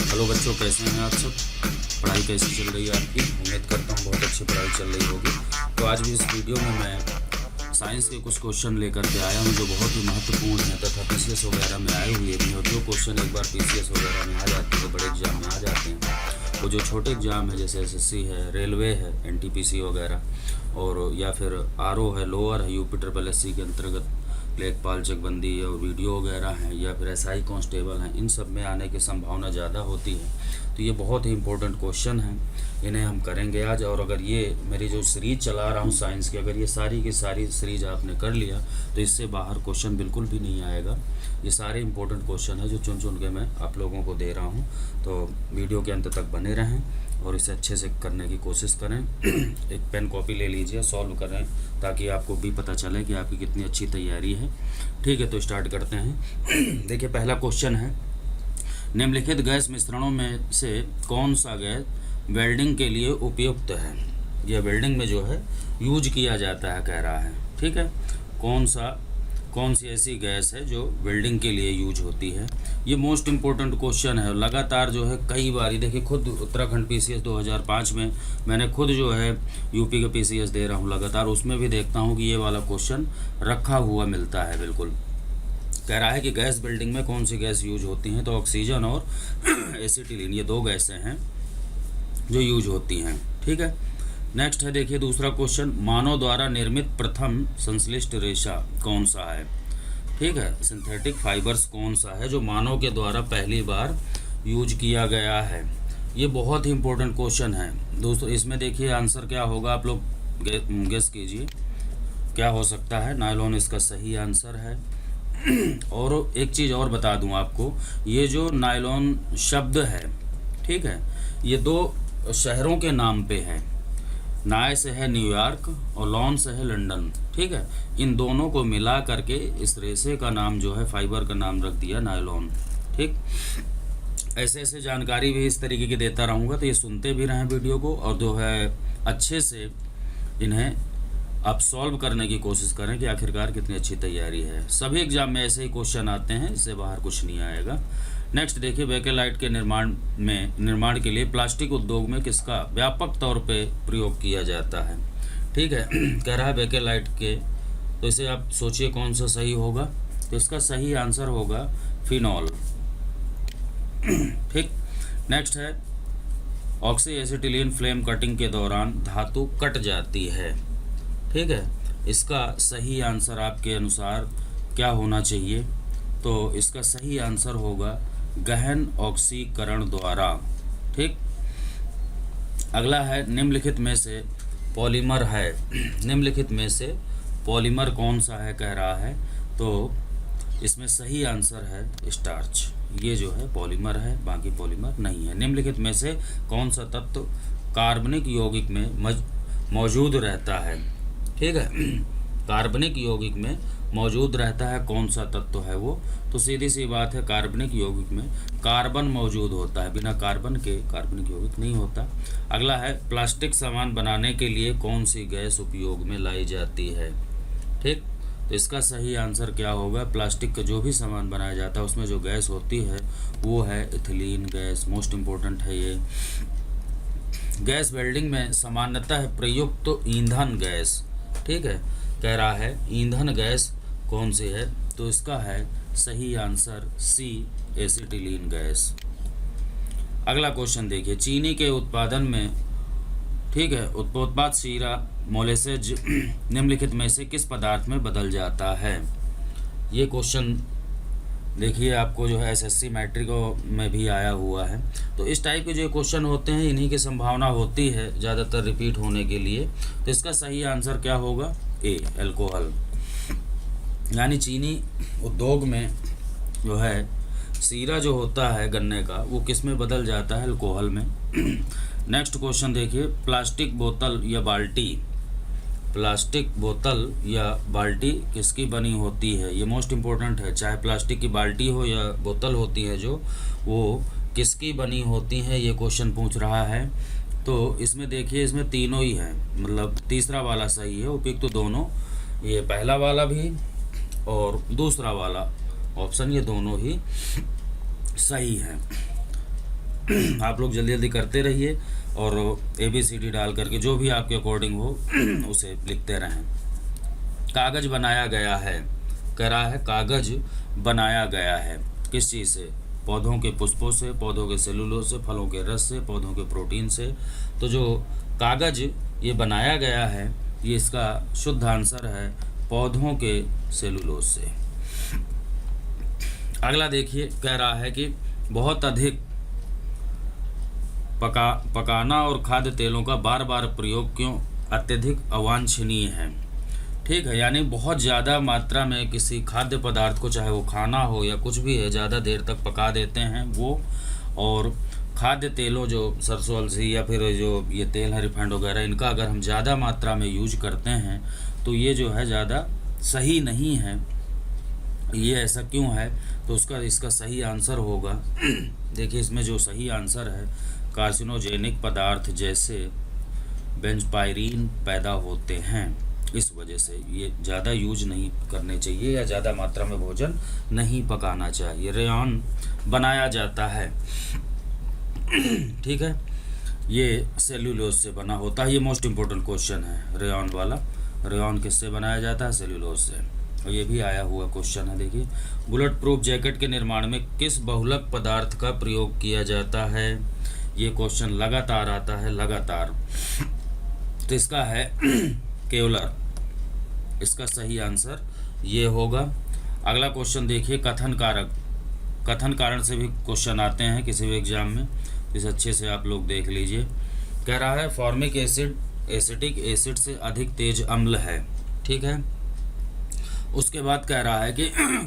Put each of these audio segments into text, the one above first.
Hello बच्चों, कैसे हैं आप सब? पढ़ाई कैसी चल रही है आपकी? उम्मीद करता हूँ बहुत अच्छी पढ़ाई चल रही होगी। तो आज भी इस वीडियो में मैं साइंस के कुछ क्वेश्चन लेकर के आया हूँ जो बहुत ही महत्वपूर्ण है तथा पीसीएस वगैरह में आए हुए भी। और जो क्वेश्चन एक बार पीसीएस वगैरह में आ जाते हैं, बड़े एग्जाम में आ जाते हैं, वो जो छोटे एग्जाम है जैसे एसएससी है, रेलवे है, एनटीपीसी वगैरह, और या फिर आरओ है, लोअर है, यूपी ट्रिपल एससी के अंतर्गत लेखपाल चकबंदी और वीडियो वगैरह हैं, या फिर एसआई कांस्टेबल हैं, इन सब में आने की संभावना ज़्यादा होती है। तो ये बहुत ही इंपॉर्टेंट क्वेश्चन हैं, इन्हें हम करेंगे आज। और अगर ये मेरी जो सीरीज चला रहा हूँ साइंस की, अगर ये सारी की सारी सीरीज आपने कर लिया तो इससे बाहर क्वेश्चन बिल्कुल भी नहीं आएगा। ये सारे इंपॉर्टेंट क्वेश्चन हैं जो चुन चुन के मैं आप लोगों को दे रहा हूँ। तो वीडियो के अंत तक बने रहें और इसे अच्छे से करने की कोशिश करें। एक पेन कॉपी ले लीजिए, सॉल्व करें ताकि आपको भी पता चले कि आपकी कितनी अच्छी तैयारी है। ठीक है, तो स्टार्ट करते हैं। देखिए, पहला क्वेश्चन है, निम्नलिखित गैस मिश्रणों में से कौन सा गैस वेल्डिंग के लिए उपयुक्त है? यह वेल्डिंग में जो है यूज किया जाता है कह रहा है। ठीक है, कौन सी ऐसी गैस है जो वेल्डिंग के लिए यूज होती है? ये मोस्ट इम्पोर्टेंट क्वेश्चन है। लगातार जो है कई बार, देखिए खुद उत्तराखंड पीसीएस 2005 में मैंने खुद जो है यूपी का पीसीएस दे रहा हूँ लगातार, उसमें भी देखता हूँ कि ये वाला क्वेश्चन रखा हुआ मिलता है। बिल्कुल कह रहा है कि गैस वेल्डिंग में कौन सी गैस यूज होती हैं? तो ऑक्सीजन और एसिटिलीन, ये दो गैसें हैं जो यूज होती हैं। ठीक है, नेक्स्ट है, देखिए दूसरा क्वेश्चन, मानव द्वारा निर्मित प्रथम संश्लिष्ट रेशा कौन सा है? ठीक है, सिंथेटिक फाइबर्स कौन सा है जो मानव के द्वारा पहली बार यूज किया गया है? ये बहुत ही इंपॉर्टेंट क्वेश्चन है दोस्तों। इसमें देखिए आंसर क्या होगा, आप लोग गेस कीजिए क्या हो सकता है। नायलॉन इसका सही आंसर है। और एक चीज़ और बता दूं आपको, ये जो नायलॉन शब्द है, ठीक है, ये दो शहरों के नाम पे है। नाय से है न्यूयॉर्क और लॉन से है लंदन। ठीक है, इन दोनों को मिला करके इस रेशे का नाम जो है, फाइबर का नाम रख दिया नायलॉन। ठीक, ऐसे ऐसे जानकारी भी इस तरीके की देता रहूँगा, तो ये सुनते भी रहें वीडियो को और जो है अच्छे से इन्हें आप सॉल्व करने की कोशिश करें कि आखिरकार कितनी अच्छी तैयारी है। सभी एग्जाम में ऐसे ही क्वेश्चन आते हैं, इससे बाहर कुछ नहीं आएगा। नेक्स्ट देखिए, बेकेलाइट के निर्माण के लिए प्लास्टिक उद्योग में किसका व्यापक तौर पे प्रयोग किया जाता है? ठीक है, कह रहा है बेकेलाइट के, तो इसे आप सोचिए कौन सा सही होगा। तो इसका सही आंसर होगा फिनॉल। ठीक, नेक्स्ट है, ऑक्सी एसिटिलीन फ्लेम कटिंग के दौरान धातु कट जाती है। ठीक है, इसका सही आंसर आपके अनुसार क्या होना चाहिए? तो इसका सही आंसर होगा गहन ऑक्सीकरण द्वारा। ठीक, अगला है, निम्नलिखित में से पॉलीमर है, निम्नलिखित में से पॉलीमर कौन सा है कह रहा है? तो इसमें सही आंसर है स्टार्च। ये जो है पॉलीमर है, बाकी पॉलीमर नहीं है। निम्नलिखित में से कौन सा तत्व कार्बनिक यौगिक में मौजूद रहता है? ठीक है, कार्बनिक यौगिक में मौजूद रहता है, कौन सा तत्व है वो? तो सीधी सी बात है, कार्बनिक यौगिक में कार्बन मौजूद होता है, बिना कार्बन के कार्बनिक यौगिक नहीं होता। अगला है, प्लास्टिक सामान बनाने के लिए कौन सी गैस उपयोग में लाई जाती है? ठीक, तो इसका सही आंसर क्या होगा? प्लास्टिक का जो भी सामान बनाया जाता है उसमें जो गैस होती है वो है इथिलीन गैस। मोस्ट इम्पोर्टेंट है ये। गैस वेल्डिंग में सामान्यतः प्रयुक्त तो ईंधन गैस, ठीक है, कह रहा है ईंधन गैस कौन सी है? तो इसका है सही आंसर सी, एसिटिलीन गैस। अगला क्वेश्चन देखिए, चीनी के उत्पादन में, ठीक है, उत्पाद शीरा मोलेसेज निम्नलिखित में से किस पदार्थ में बदल जाता है? ये क्वेश्चन देखिए आपको जो है एसएससी मैट्रिक में भी आया हुआ है। तो इस टाइप के जो क्वेश्चन होते हैं इन्हीं की संभावना होती है ज़्यादातर रिपीट होने के लिए। तो इसका सही आंसर क्या होगा? ए, अल्कोहल। यानी चीनी उद्योग में जो है शीरा जो होता है गन्ने का, वो किस में बदल जाता है? अल्कोहल में। नेक्स्ट क्वेश्चन देखिए, प्लास्टिक बोतल या बाल्टी, प्लास्टिक बोतल या बाल्टी किसकी बनी होती है? ये मोस्ट इम्पोर्टेंट है। चाहे प्लास्टिक की बाल्टी हो या बोतल होती है जो, वो किसकी बनी होती है, ये क्वेश्चन पूछ रहा है। तो इसमें देखिए, इसमें तीनों ही हैं, मतलब तीसरा वाला सही है, उपयुक्त तो दोनों, ये पहला वाला भी और दूसरा वाला ऑप्शन, ये दोनों ही सही है। आप लोग जल्दी जल्दी करते रहिए और ABCD डाल करके जो भी आपके अकॉर्डिंग हो उसे लिखते रहें। कागज़ बनाया गया है, कह रहा है कागज़ बनाया गया है किस चीज़ से? पौधों के पुष्पों से, पौधों के सेलुलोज से, फलों के रस से, पौधों के प्रोटीन से। तो जो कागज़ ये बनाया गया है, ये इसका शुद्ध आंसर है पौधों के सेलुलोज से। अगला देखिए, कह रहा है कि बहुत अधिक पकाना और खाद्य तेलों का बार बार प्रयोग क्यों अत्यधिक अवांछनीय है? ठीक है, यानी बहुत ज़्यादा मात्रा में किसी खाद्य पदार्थ को, चाहे वो खाना हो या कुछ भी है, ज़्यादा देर तक पका देते हैं वो। और खाद्य तेलों जो सरसों अलसी या फिर जो ये तेल है रिफाइंड वगैरह, इनका अगर हम ज़्यादा मात्रा में यूज करते हैं तो ये जो है ज़्यादा सही नहीं है। ये ऐसा क्यों है? तो इसका सही आंसर होगा देखिए, इसमें जो सही आंसर है, कार्सिनोजेनिक पदार्थ जैसे बेंजपायरीन पैदा होते हैं। इस वजह से ये ज़्यादा यूज नहीं करने चाहिए या ज़्यादा मात्रा में भोजन नहीं पकाना चाहिए। रेयॉन बनाया जाता है, ठीक है, ये सेल्यूलोज से बना होता है। ये मोस्ट इम्पोर्टेंट क्वेश्चन है रेयॉन वाला। रेयॉन किससे बनाया जाता है? सेल्यूलोज से। और ये भी आया हुआ क्वेश्चन है। देखिए, बुलेट प्रूफ जैकेट के निर्माण में किस बहुलक पदार्थ का प्रयोग किया जाता है? ये क्वेश्चन लगातार आता है, लगातार। तो इसका है केवलर। इसका सही आंसर ये होगा। अगला क्वेश्चन देखिए, कथन कारक। कथन कारण से भी क्वेश्चन आते हैं किसी भी एग्जाम में, इसे अच्छे से आप लोग देख लीजिए। कह रहा है फॉर्मिक एसिड एसिटिक एसिड से अधिक तेज अम्ल है, ठीक है। उसके बाद कह रहा है कि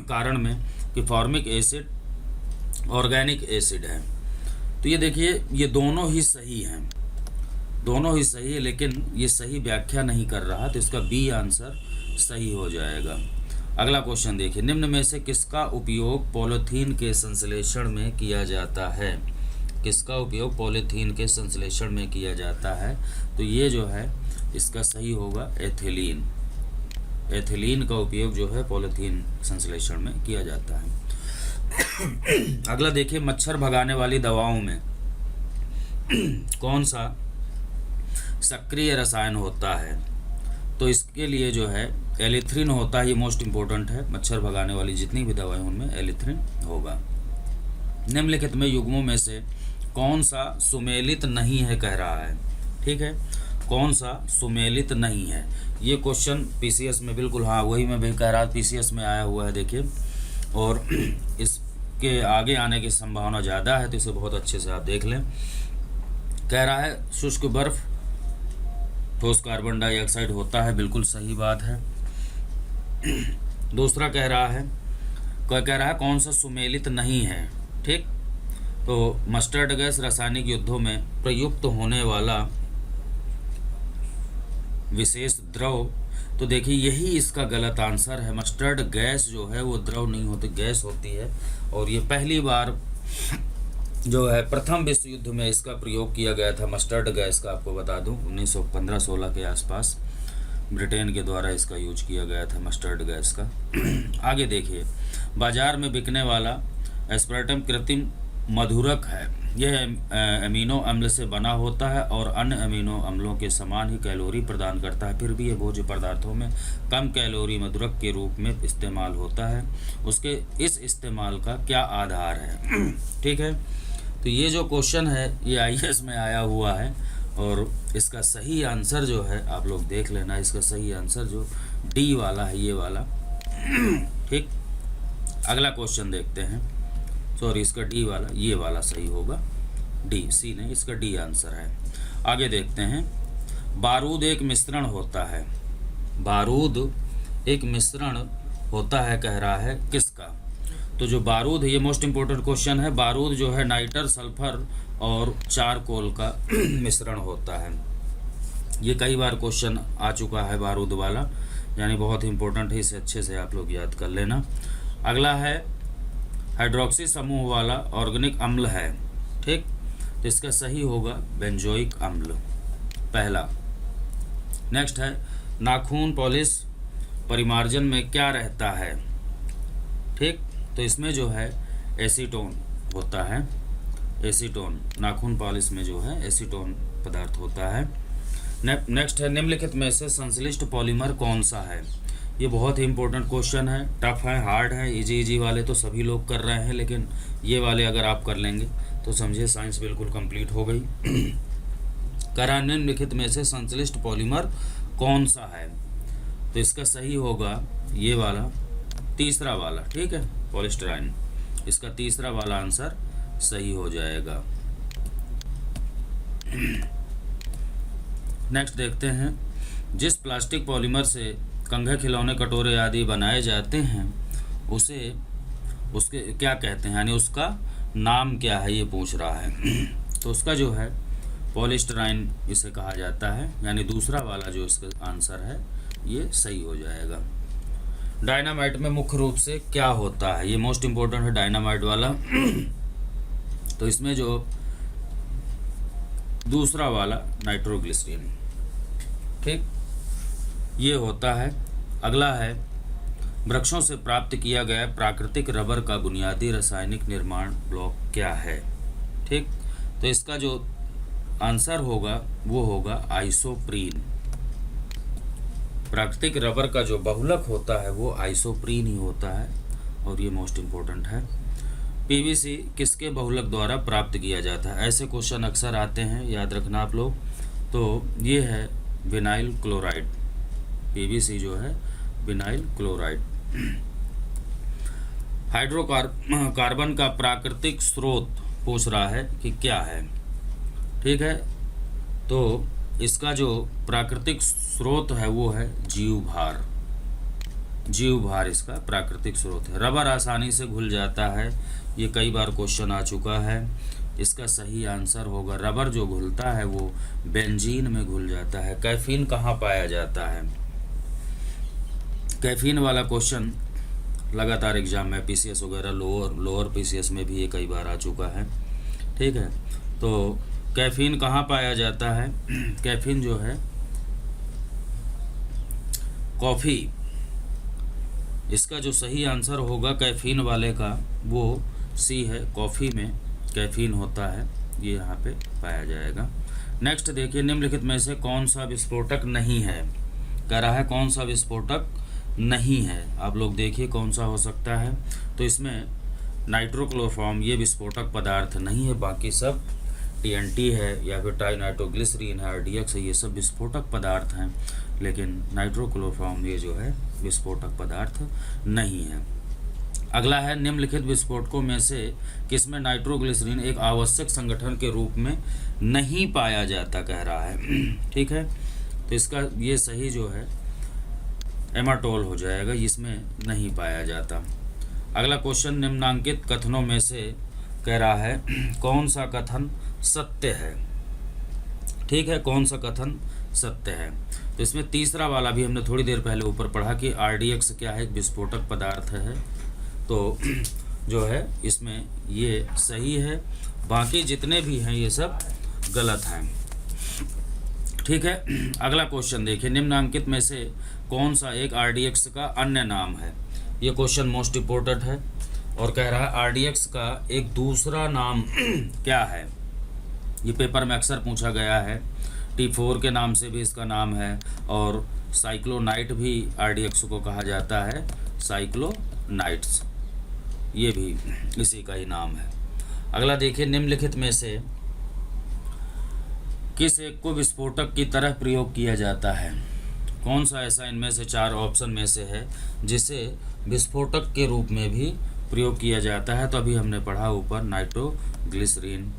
कारण में कि फॉर्मिक एसिड ऑर्गेनिक एसिड है। तो ये देखिए, ये दोनों ही सही हैं, दोनों ही सही है, लेकिन ये सही व्याख्या नहीं कर रहा, तो इसका बी आंसर सही हो जाएगा। अगला क्वेश्चन देखिए, निम्न में से किसका उपयोग पॉलीथीन के संश्लेषण में किया जाता है? किसका उपयोग पॉलीथीन के संश्लेषण में किया जाता है? तो ये जो है इसका सही होगा एथिलीन। एथिलीन का उपयोग जो है पॉलीथीन संश्लेषण में किया जाता है। अगला देखिए, मच्छर भगाने वाली दवाओं में कौन सा सक्रिय रसायन होता है? तो इसके लिए जो है एलिथ्रिन होता है। ये मोस्ट इम्पोर्टेंट है, मच्छर भगाने वाली जितनी भी दवाएं उनमें एलिथ्रिन होगा। निम्नलिखित में युग्मों में से कौन सा सुमेलित नहीं है, कह रहा है, ठीक है, कौन सा सुमेलित नहीं है? ये क्वेश्चन पीसीएस में बिल्कुल, हाँ वही मैं भी कह रहा, पीसीएस में आया हुआ है देखिए, और इसके आगे आने की संभावना ज़्यादा है, तो इसे बहुत अच्छे से आप देख लें। कह रहा है शुष्क बर्फ ठोस कार्बन डाइऑक्साइड होता है, बिल्कुल सही बात है। दूसरा कह रहा है कौन सा सुमेलित नहीं है, ठीक। तो मस्टर्ड गैस रासायनिक युद्धों में प्रयुक्त होने वाला विशेष द्रव, तो देखिए यही इसका गलत आंसर है। मस्टर्ड गैस जो है वो द्रव नहीं होती, गैस होती है। और ये पहली बार जो है प्रथम विश्व युद्ध में इसका प्रयोग किया गया था, मस्टर्ड गैस का। आपको बता दूं 1915-16 के आसपास ब्रिटेन के द्वारा इसका यूज किया गया था, मस्टर्ड गैस का। आगे देखिए, बाजार में बिकने वाला एस्पर्टम कृत्रिम मधुरक है। यह अमीनो अम्ल से बना होता है और अन्य अमीनो अम्लों के समान ही कैलोरी प्रदान करता है, फिर भी यह भोज्य पदार्थों में कम कैलोरी मधुरक के रूप में इस्तेमाल होता है। उसके इस इस्तेमाल का क्या आधार है? ठीक है, तो ये जो क्वेश्चन है ये आईएएस में आया हुआ है, और इसका सही आंसर जो है आप लोग देख लेना। इसका सही आंसर जो डी वाला है, ये वाला, ठीक। अगला क्वेश्चन देखते हैं, सॉरी इसका डी वाला, ये वाला सही होगा, डी, सी नहीं, इसका डी आंसर है। आगे देखते हैं, बारूद एक मिश्रण होता है। बारूद एक मिश्रण होता है, कह रहा है किसका? तो जो बारूद है, ये मोस्ट इम्पोर्टेंट क्वेश्चन है। बारूद जो है नाइटर, सल्फर और चारकोल का मिश्रण होता है। ये कई बार क्वेश्चन आ चुका है बारूद वाला, यानी बहुत इंपॉर्टेंट है, इसे अच्छे से आप लोग याद कर लेना। अगला है हाइड्रोक्सी समूह वाला ऑर्गेनिक अम्ल है, ठीक। तो इसका सही होगा बेंजोइक अम्ल, पहला। नेक्स्ट है, नाखून पॉलिश परिमार्जन में क्या रहता है, ठीक। तो इसमें जो है एसीटोन होता है, एसीटोन, नाखून पॉलिश में जो है एसीटोन पदार्थ होता है। नेक्स्ट है, निम्नलिखित में से संश्लिष्ट पॉलीमर कौन सा है। ये बहुत ही इंपॉर्टेंट क्वेश्चन है, टफ है, हार्ड है। इजी वाले तो सभी लोग कर रहे हैं, लेकिन ये वाले अगर आप कर लेंगे तो समझिए साइंस बिल्कुल कंप्लीट हो गई। करा निम्नलिखित में से संश्लिष्ट पॉलीमर कौन सा है, तो इसका सही होगा ये वाला, तीसरा वाला, ठीक है, पॉलीस्टराइन। इसका तीसरा वाला आंसर सही हो जाएगा। नेक्स्ट देखते हैं, जिस प्लास्टिक पॉलीमर से कंघे, खिलौने, कटोरे आदि बनाए जाते हैं उसके क्या कहते हैं, यानी उसका नाम क्या है, ये पूछ रहा है। तो उसका जो है पॉलीस्टराइन इसे कहा जाता है, यानी दूसरा वाला जो इसका आंसर है ये सही हो जाएगा। डायनामाइट में मुख्य रूप से क्या होता है, ये मोस्ट इम्पोर्टेंट है डायनामाइट वाला। तो इसमें जो दूसरा वाला नाइट्रोग्लिसरीन, ठीक, ये होता है। अगला है, वृक्षों से प्राप्त किया गया प्राकृतिक रबर का बुनियादी रासायनिक निर्माण ब्लॉक क्या है, ठीक। तो इसका जो आंसर होगा वो होगा आइसोप्रीन। प्राकृतिक रबर का जो बहुलक होता है वो आइसोप्रीन ही होता है, और ये मोस्ट इम्पोर्टेंट है। पीवीसी किसके बहुलक द्वारा प्राप्त किया जाता है, ऐसे क्वेश्चन अक्सर आते हैं, याद रखना आप लोग। तो ये है विनाइल क्लोराइड, पीवीसी जो है विनाइल क्लोराइड। हाइड्रोकार्बन का प्राकृतिक स्रोत पूछ रहा है कि क्या है, ठीक है। तो इसका जो प्राकृतिक स्रोत है वो है जीवभार। जीवभार इसका प्राकृतिक स्रोत है। रबर आसानी से घुल जाता है, ये कई बार क्वेश्चन आ चुका है। इसका सही आंसर होगा, रबर जो घुलता है वो बेंजीन में घुल जाता है। कैफीन कहाँ पाया जाता है, कैफीन वाला क्वेश्चन लगातार एग्जाम में, पीसीएस वगैरह, लोअर पीसीएस में भी ये कई बार आ चुका है, ठीक है। तो कैफीन कहाँ पाया जाता है, कैफीन जो है कॉफ़ी, इसका जो सही आंसर होगा कैफीन वाले का वो सी है, कॉफ़ी में कैफीन होता है, ये यहाँ पे पाया जाएगा। नेक्स्ट देखिए, निम्नलिखित में से कौन सा विस्फोटक नहीं है, कह रहा है कौन सा विस्फोटक नहीं है। आप लोग देखिए कौन सा हो सकता है। तो इसमें नाइट्रोक्लोरोफॉर्म ये विस्फोटक पदार्थ नहीं है, बाकी सब टीएनटी है या फिर ट्राइनाइट्रोग्लिसरीन है, आरडीएक्स है, ये सब विस्फोटक पदार्थ हैं, लेकिन नाइट्रोक्लोरोफॉर्म ये जो है विस्फोटक पदार्थ नहीं है। अगला है, निम्नलिखित विस्फोटकों में से किसमें नाइट्रोग्लिसरीन एक आवश्यक संगठन के रूप में नहीं पाया जाता, कह रहा है, ठीक है। तो इसका ये सही जो है एमाटोल हो जाएगा, इसमें नहीं पाया जाता। अगला क्वेश्चन, निम्नांकित कथनों में से कह रहा है कौन सा कथन सत्य है, ठीक है, कौन सा कथन सत्य है। तो इसमें तीसरा वाला भी हमने थोड़ी देर पहले ऊपर पढ़ा कि आरडीएक्स क्या है, एक विस्फोटक पदार्थ है, तो जो है इसमें ये सही है, बाकी जितने भी हैं ये सब गलत हैं, ठीक है। अगला क्वेश्चन देखिए, निम्नांकित में से कौन सा एक आरडीएक्स का अन्य नाम है। ये क्वेश्चन मोस्ट इम्पोर्टेंट है और कह रहा है आरडीएक्स का एक दूसरा नाम क्या है। ये पेपर में अक्सर पूछा गया है। T4 के नाम से भी इसका नाम है, और साइक्लोनाइट भी आरडीएक्स को कहा जाता है, साइक्लोनाइट्स, ये भी इसी का ही नाम है। अगला देखिए, निम्नलिखित में से किस एक को विस्फोटक की तरह प्रयोग किया जाता है, कौन सा ऐसा इनमें से चार ऑप्शन में से है जिसे विस्फोटक के रूप में भी प्रयोग किया जाता है। तो अभी हमने पढ़ा ऊपर नाइट्रोग्लिसरीन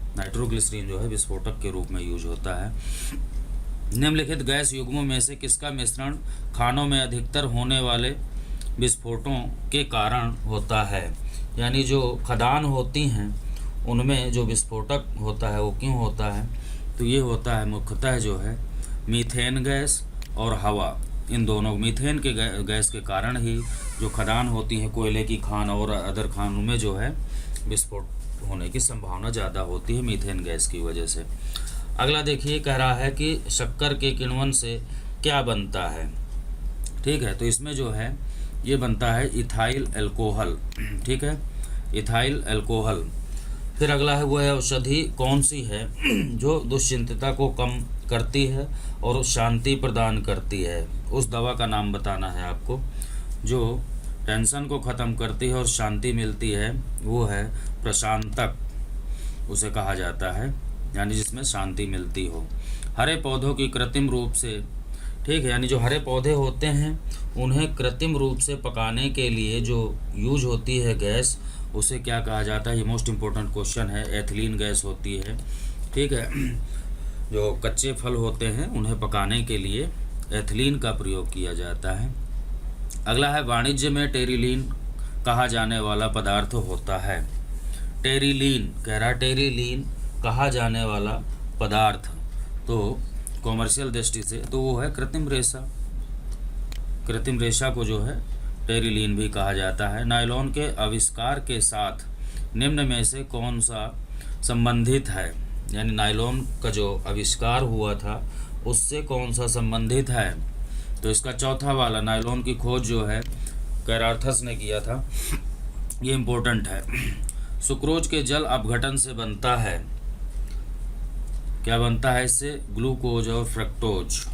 जो है विस्फोटक के रूप में यूज होता है। निम्नलिखित गैस युग्मों में से किसका मिश्रण खानों में अधिकतर होने वाले विस्फोटों के कारण होता है, यानी जो खदान होती हैं उनमें जो विस्फोटक होता है वो क्यों होता है, तो ये होता है मुख्यतः जो है मीथेन गैस और हवा, इन दोनों मीथेन के गैस के कारण ही जो खदान होती है कोयले की खान और अदर खानों में जो है विस्फोट होने की संभावना ज़्यादा होती है मीथेन गैस की वजह से। अगला देखिए, कह रहा है कि शक्कर के किण्वन से क्या बनता है, ठीक है। तो इसमें जो है ये बनता है इथाइल अल्कोहल, ठीक है, इथाइल अल्कोहल। फिर अगला है वह औषधि कौन सी है जो दुश्चिंतता को कम करती है और शांति प्रदान करती है। उस दवा का नाम बताना है आपको जो टेंशन को ख़त्म करती है और शांति मिलती है। वो है प्रशांतक, उसे कहा जाता है, यानी जिसमें शांति मिलती हो। हरे पौधों की कृत्रिम रूप से, ठीक है, यानी जो हरे पौधे होते हैं उन्हें कृत्रिम रूप से पकाने के लिए जो यूज होती है गैस, उसे क्या कहा जाता है। ये मोस्ट इम्पोर्टेंट क्वेश्चन है। एथिलीन गैस होती है, ठीक है। जो कच्चे फल होते हैं उन्हें पकाने के लिए एथिलीन का प्रयोग किया जाता है। अगला है वाणिज्य में टेरिलीन कहा जाने वाला पदार्थ होता है। टेरिलीन कह रहा है, टेरिलीन कहा जाने वाला पदार्थ, तो कॉमर्शियल दृष्टि से तो वो है कृत्रिम रेशा। कृत्रिम रेशा को जो है टेरिलीन भी कहा जाता है। नायलॉन के आविष्कार के साथ निम्न में से कौन सा संबंधित है, यानी नायलॉन का जो आविष्कार हुआ था उससे कौन सा संबंधित है। तो इसका चौथा वाला, नायलॉन की खोज जो है कैरार्थस ने किया था, ये इम्पोर्टेंट है। सुक्रोज के जल अपघटन से बनता है, क्या बनता है इससे, ग्लूकोज और फ्रक्टोज।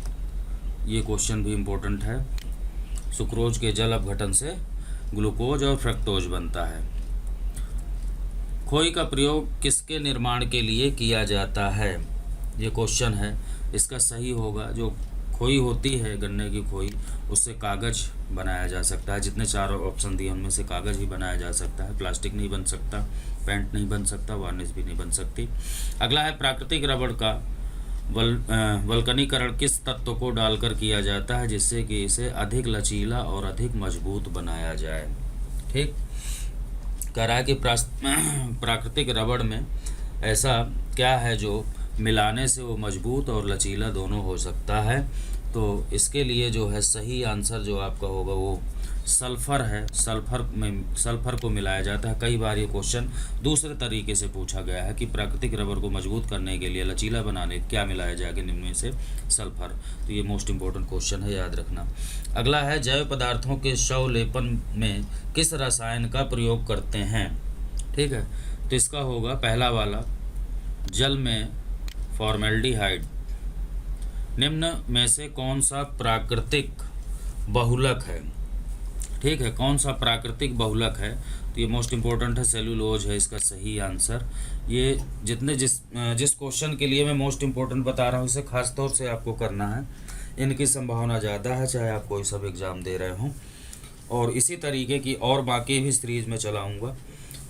ये क्वेश्चन भी इम्पोर्टेंट है। सुक्रोज के जल अपघटन से ग्लूकोज और फ्रक्टोज बनता है। खोई का प्रयोग किसके निर्माण के लिए किया जाता है, ये क्वेश्चन है। इसका सही होगा, जो खोई होती है गन्ने की खोई, उससे कागज़ बनाया जा सकता है। जितने चार ऑप्शन दिए उनमें से कागज़ ही बनाया जा सकता है। प्लास्टिक नहीं बन सकता, पेंट नहीं बन सकता, वार्निश भी नहीं बन सकती। अगला है प्राकृतिक रबड़ का वल्कनीकरण किस तत्व को डालकर किया जाता है जिससे कि इसे अधिक लचीला और अधिक मजबूत बनाया जाए। ठीक, कह रहा है कि प्राकृतिक रबड़ में ऐसा क्या है जो मिलाने से वो मजबूत और लचीला दोनों हो सकता है। तो इसके लिए जो है सही आंसर जो आपका होगा वो सल्फ़र है। सल्फ़र को मिलाया जाता है। कई बार ये क्वेश्चन दूसरे तरीके से पूछा गया है कि प्राकृतिक रबर को मजबूत करने के लिए, लचीला बनाने क्या मिलाया जाएगा, निम्न में से सल्फ़र। तो ये मोस्ट इम्पोर्टेंट क्वेश्चन है, याद रखना। अगला है जैव पदार्थों के शवलेपन में किस रसायन का प्रयोग करते हैं। ठीक है, तो इसका होगा पहला वाला, जल में फॉर्मेल्डिहाइड। निम्न में से कौन सा प्राकृतिक बहुलक है। ठीक है, कौन सा प्राकृतिक बहुलक है, तो ये मोस्ट इम्पोर्टेंट है, सेलुलोज है इसका सही आंसर। ये जिस क्वेश्चन के लिए मैं मोस्ट इम्पोर्टेंट बता रहा हूँ इसे खास तौर से आपको करना है। इनकी संभावना ज़्यादा है चाहे आप कोई सब एग्ज़ाम दे रहे हों। और इसी तरीके की और बाकी भी सीरीज़ में चलाऊँगा,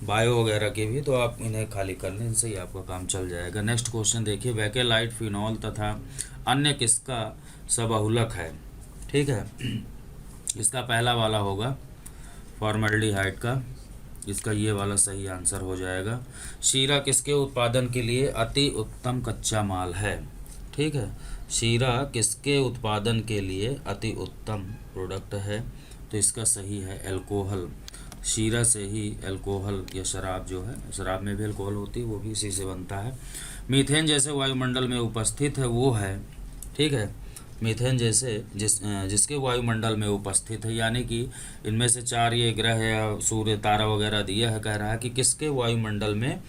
बायो वगैरह के भी, तो आप इन्हें खाली कर लें, इनसे ही आपका काम चल जाएगा। नेक्स्ट क्वेश्चन देखिए, वैकेलाइट, फिनॉल तथा अन्य किसका सबहुलक है। ठीक है, इसका पहला वाला होगा फॉर्मेल्डिहाइड का, इसका ये वाला सही आंसर हो जाएगा। शीरा किसके उत्पादन के लिए अति उत्तम कच्चा माल है। ठीक है, शीरा किसके उत्पादन के लिए अति उत्तम प्रोडक्ट है, तो इसका सही है अल्कोहल। शीरा से ही अल्कोहल या शराब जो है, शराब में भी अल्कोहल होती है, वो भी इसी से बनता है। मीथेन जैसे वायुमंडल में उपस्थित है वो है, ठीक है, मीथेन जैसे जिसके वायुमंडल में उपस्थित है, यानी कि इनमें से चार ये ग्रह या सूर्य तारा वगैरह दिया है। कह रहा है कि किसके वायुमंडल में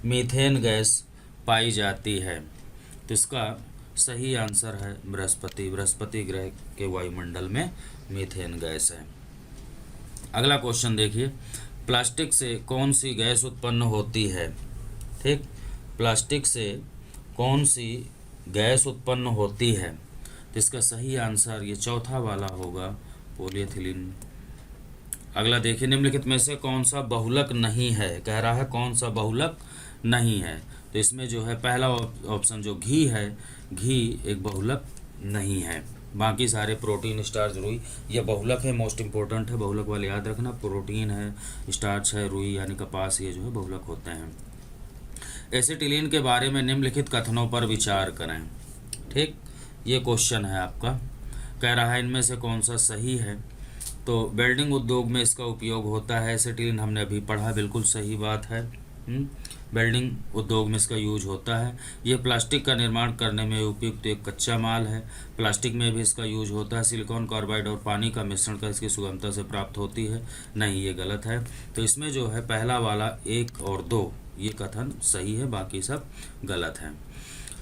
मीथेन गैस पाई जाती है, तो इसका सही आंसर है बृहस्पति। बृहस्पति ग्रह के वायुमंडल में मीथेन गैस है। अगला क्वेश्चन देखिए, प्लास्टिक से कौन सी गैस उत्पन्न होती है। ठीक, प्लास्टिक से कौन सी गैस उत्पन्न होती है, तो इसका सही आंसर ये चौथा वाला होगा, पॉलीएथिलीन। अगला देखिए, निम्नलिखित में से कौन सा बहुलक नहीं है। कह रहा है कौन सा बहुलक नहीं है, तो इसमें जो है पहला ऑप्शन जो घी है, घी एक बहुलक नहीं है। बाकी सारे प्रोटीन, स्टार्च, रुई ये बहुलक है, मोस्ट इम्पोर्टेंट है, बहुलक वाले याद रखना। प्रोटीन है, स्टार्च है, रुई यानी कपास, ये जो है बहुलक होते हैं। एसिटिलीन के बारे में निम्नलिखित कथनों पर विचार करें। ठीक, ये क्वेश्चन है आपका। कह रहा है इनमें से कौन सा सही है, तो वेल्डिंग उद्योग में इसका उपयोग होता है। एसिटिलीन हमने अभी पढ़ा, बिल्कुल सही बात है। वेल्डिंग उद्योग में इसका यूज होता है। ये प्लास्टिक का निर्माण करने में उपयुक्त एक कच्चा माल है। प्लास्टिक में भी इसका यूज होता है। सिलिकॉन कार्बाइड और पानी का मिश्रण का इसकी सुगमता से प्राप्त होती है, नहीं ये गलत है। तो इसमें जो है पहला वाला 1 और 2 ये कथन सही है, बाकी सब गलत है।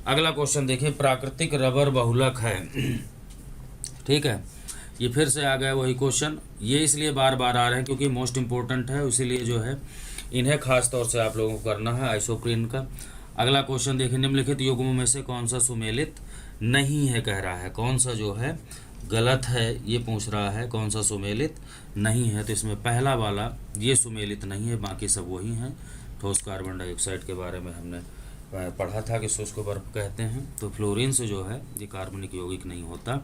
अगला क्वेश्चन देखिए, प्राकृतिक रबर बहुलक है। ठीक है, ये फिर से आ गया वही क्वेश्चन। ये इसलिए बार बार आ रहे हैं क्योंकि मोस्ट इम्पोर्टेंट है, इसीलिए जो है इन्हें खास तौर से आप लोगों को करना है, आइसोप्रीन का। अगला क्वेश्चन देखिए, निम्नलिखित युग्मों में से कौन सा सुमेलित नहीं है, कह रहा है। कौन सा जो है गलत है ये पूछ रहा है, कौन सा सुमेलित नहीं है। तो इसमें पहला वाला ये सुमेलित नहीं है, बाकी सब वही हैं। ठोस कार्बन डाइऑक्साइड के बारे में हमने पढ़ा था कि शुष्क बर्फ कहते हैं। तो फ्लोरीन से जो है ये कार्बनिक यौगिक नहीं होता,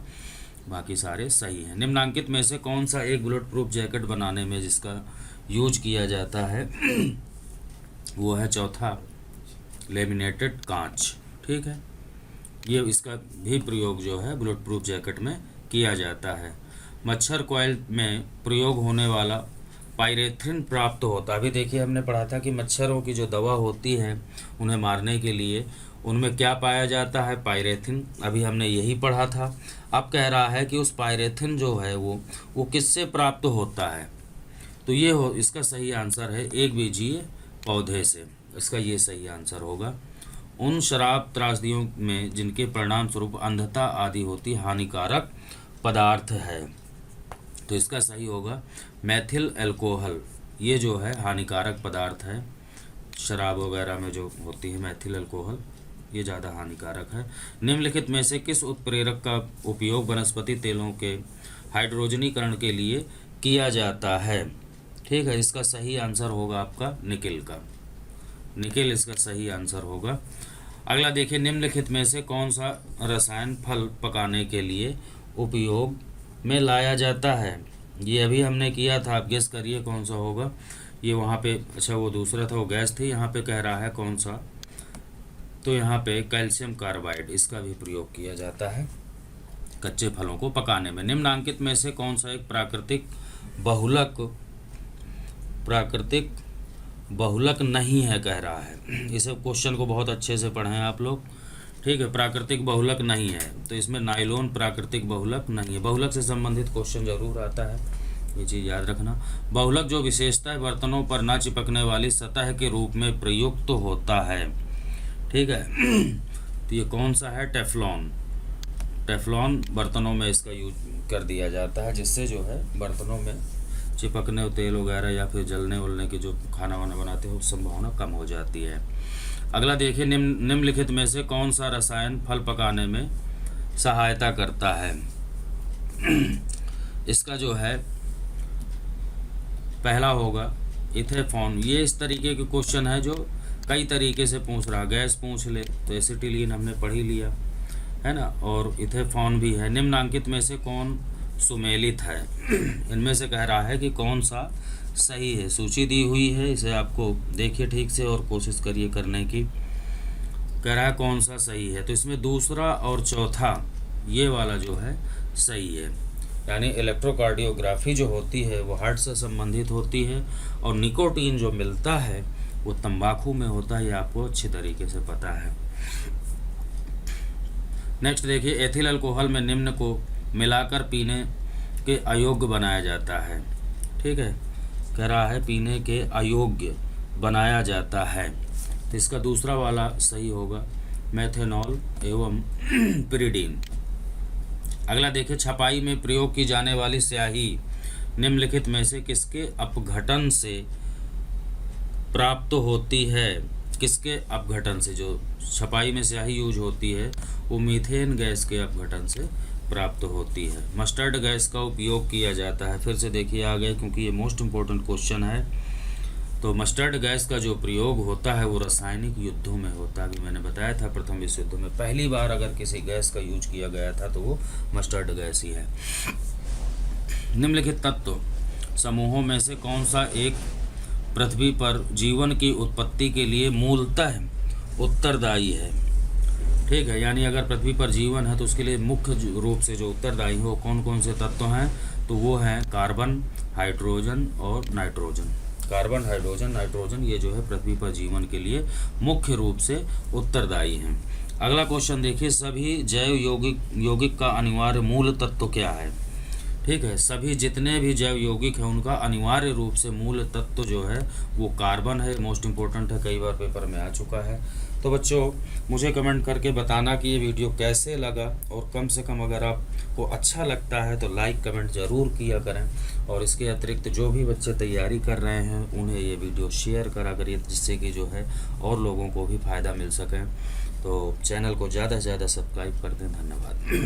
बाकी सारे सही हैं। निम्नांकित में से कौन सा एक बुलेट प्रूफ जैकेट बनाने में जिसका यूज किया जाता है वो है चौथा, लेमिनेटेड कांच। ठीक है, ये इसका भी प्रयोग जो है बुलेट प्रूफ जैकेट में किया जाता है। मच्छर कॉइल में प्रयोग होने वाला पायरेथ्रिन प्राप्त होता है। अभी देखिए हमने पढ़ा था कि मच्छरों की जो दवा होती है उन्हें मारने के लिए उनमें क्या पाया जाता है, पायरेथ्रिन। अभी हमने यही पढ़ा था। अब कह रहा है कि उस पायरेथ्रिन जो है वो किससे प्राप्त होता है। तो ये इसका सही आंसर है एक बीजीय पौधे से। इसका ये सही आंसर होगा। उन शराब त्रासदियों में जिनके परिणाम स्वरूप अंधता आदि होती हानिकारक पदार्थ है, तो इसका सही होगा मैथिल अल्कोहल। ये जो है हानिकारक पदार्थ है, शराब वगैरह में जो होती है मैथिल अल्कोहल, ये ज़्यादा हानिकारक है। निम्नलिखित में से किस उत्प्रेरक का उपयोग वनस्पति तेलों के हाइड्रोजनीकरण के लिए किया जाता है। ठीक है, इसका सही आंसर होगा आपका निकेल का। निकेल इसका सही आंसर होगा। अगला देखिए, निम्नलिखित में से कौन सा रसायन फल पकाने के लिए उपयोग में लाया जाता है। ये अभी हमने किया था, आप गेस करिए कौन सा होगा। ये वहाँ पे, अच्छा वो दूसरा था, वो गैस थी। यहाँ पे कह रहा है कौन सा, तो यहाँ पे कैल्शियम कार्बाइड, इसका भी प्रयोग किया जाता है कच्चे फलों को पकाने में। निम्नांकित में से कौन सा एक प्राकृतिक बहुलक नहीं है, कह रहा है। इस क्वेश्चन को बहुत अच्छे से पढ़ें आप लोग। ठीक है, प्राकृतिक बहुलक नहीं है, तो इसमें नायलॉन प्राकृतिक बहुलक नहीं है। बहुलक से संबंधित क्वेश्चन जरूर आता है, ये चीज़ याद रखना। बहुलक जो विशेषता बर्तनों पर ना चिपकने वाली सतह के रूप में प्रयुक्त होता है। ठीक है, तो ये कौन सा है, टेफ्लॉन। टेफ्लॉन बर्तनों में इसका यूज कर दिया जाता है, जिससे जो है बर्तनों में चिपकने तेल वगैरह या फिर जलने वलने की जो खाना वाना बनाते हैं उस संभावना कम हो जाती है। अगला देखिए, निम्नलिखित में से कौन सा रसायन फल पकाने में सहायता करता है। इसका जो है पहला होगा इथेफॉन। ये इस तरीके के क्वेश्चन है जो कई तरीके से पूछ रहा। गैस पूछ ले तो एसिटिलीन हमने पढ़ ही लिया है ना, और इथेफॉन भी है। निम्नांकित में से कौन सुमेलित है। इनमें से कह रहा है कि कौन सा सही है। सूची दी हुई है, इसे आपको देखिए ठीक से और कोशिश करिए करने की। कह रहा है कौन सा सही है, तो इसमें दूसरा और चौथा ये वाला जो है सही है। यानी इलेक्ट्रोकार्डियोग्राफी जो होती है वो हार्ट से संबंधित होती है, और निकोटीन जो मिलता है वो तंबाकू में होता है, ये आपको अच्छी तरीके से पता है। नेक्स्ट देखिए, एथिल अल्कोहल में निम्न को मिलाकर पीने के अयोग्य बनाया जाता है। ठीक है, कह रहा है पीने के अयोग्य बनाया जाता है, तो इसका दूसरा वाला सही होगा, मेथेनॉल एवं पिरिडीन। अगला देखिए, छपाई में प्रयोग की जाने वाली स्याही निम्नलिखित में से किसके अपघटन से प्राप्त होती है। किसके अपघटन से, जो छपाई में स्याही यूज होती है वो मीथेन गैस के अपघटन से प्राप्त होती है। मस्टर्ड गैस का उपयोग किया जाता है। फिर से देखिए आ गए, क्योंकि ये मोस्ट इम्पोर्टेंट क्वेश्चन है। तो मस्टर्ड गैस का जो प्रयोग होता है वो रासायनिक युद्धों में होता है। अभी मैंने बताया था प्रथम विश्व युद्ध में पहली बार अगर किसी गैस का यूज किया गया था तो वो मस्टर्ड गैस ही है। निम्नलिखित तत्व समूहों में से कौन सा एक पृथ्वी पर जीवन की उत्पत्ति के लिए मूलतः उत्तरदायी है। ठीक है, यानी अगर पृथ्वी पर जीवन है तो उसके लिए मुख्य रूप से जो उत्तरदायी हो कौन कौन से तत्व हैं, तो वो हैं कार्बन, हाइड्रोजन और नाइट्रोजन। कार्बन, हाइड्रोजन, नाइट्रोजन ये जो है पृथ्वी पर जीवन के लिए मुख्य रूप से उत्तरदायी हैं। अगला क्वेश्चन देखिए, सभी जैव यौगिक का अनिवार्य मूल तत्व क्या है। ठीक है। सभी जितने भी जैव यौगिक हैं उनका अनिवार्य रूप से मूल तत्व जो है वो कार्बन है। मोस्ट इम्पोर्टेंट है, कई बार पेपर में आ चुका है। तो बच्चों मुझे कमेंट करके बताना कि ये वीडियो कैसे लगा, और कम से कम अगर आपको अच्छा लगता है तो लाइक कमेंट ज़रूर किया करें। और इसके अतिरिक्त जो भी बच्चे तैयारी कर रहे हैं उन्हें ये वीडियो शेयर करा करिए, जिससे कि जो है और लोगों को भी फ़ायदा मिल सके। तो चैनल को ज़्यादा से ज़्यादा सब्सक्राइब कर दें। धन्यवाद।